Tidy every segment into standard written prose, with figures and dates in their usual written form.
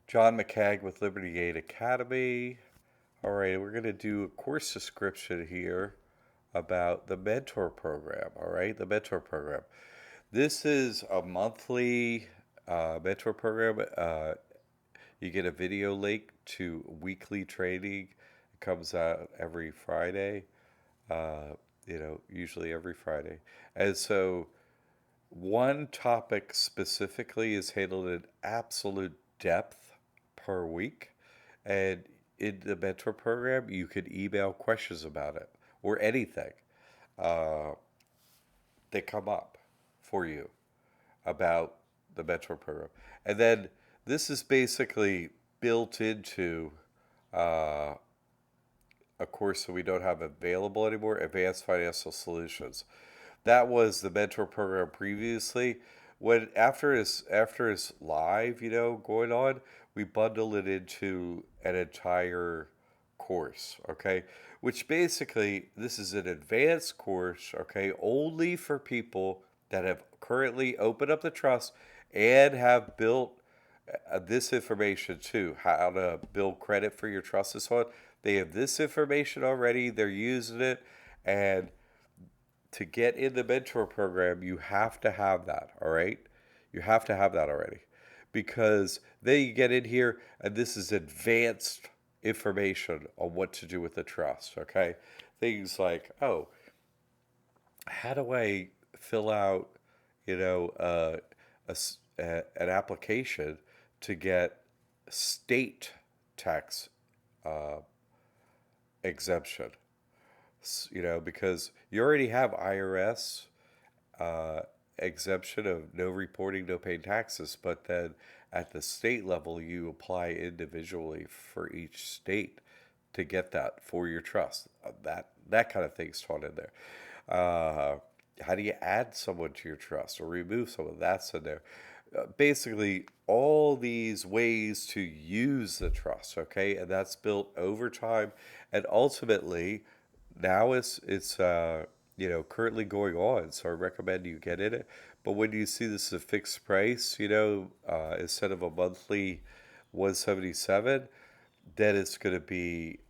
John McCagg with Liberty Gate Academy. All right, we're going to do a course description here about the mentor program. All right, the mentor program. This is a monthly mentor program. You get a video link to weekly training. It comes out every Friday, usually every Friday. And so one topic specifically is handled in absolute depth per week. And in the mentor program, you could email questions about it or anything uh, that come up for you about the mentor program. And then this is basically built into uh, a course that we don't have available anymore, Advanced Financial Solutions. That was the mentor program previously. When after it's live, going on, we bundle it into an entire course, okay? Which basically this is an advanced course, okay, only for people that have currently opened up the trust and have built this information too, how to build credit for your trust and so on. They have this information already, they're using it, and to get in the mentor program, you have to have that, all right? You have to have that already. Because then you get in here, and this is advanced information on what to do with the trust, okay? Things like, oh, how do I fill out, you know, an application to get state tax uh, exemption? Because you already have IRS uh, exemption of no reporting, no paying taxes, but then at the state level, you apply individually for each state to get that for your trust. That kind of thing's taught in there. How do you add someone to your trust or remove someone? That's in there. Basically, all these ways to use the trust, okay, and that's built over time, and ultimately, now it's currently going on, so I recommend you get in it. But when you see this is a fixed price, instead of a monthly 177, then it's going to be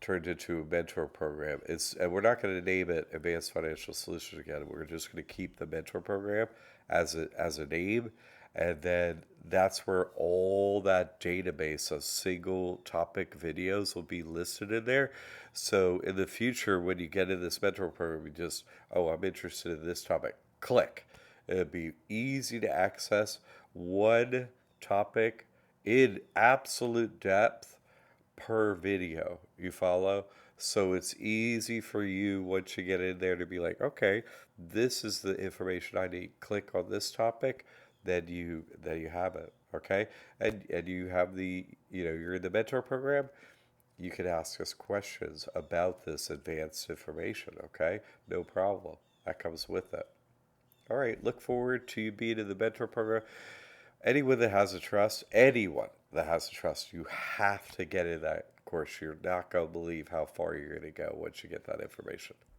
turned into a mentor program. And we're not going to name it Advanced Financial Solutions again. We're just going to keep the mentor program as a name, and then that's where all that database of single topic videos will be listed in there. So in the future, when you get in this mentor program, you just, oh, I'm interested in this topic. Click. It'll be easy to access one topic in absolute depth per video. You follow? So it's easy for you once you get in there to be like, okay, this is the information I need. Click on this topic, then you have it. Okay, and you have you're in the mentor program. You can ask us questions about this advanced information. Okay, no problem. That comes with it. All right, look forward to you being in the mentor program. Anyone that has a trust, you have to get in that course. You're not going to believe how far you're going to go once you get that information.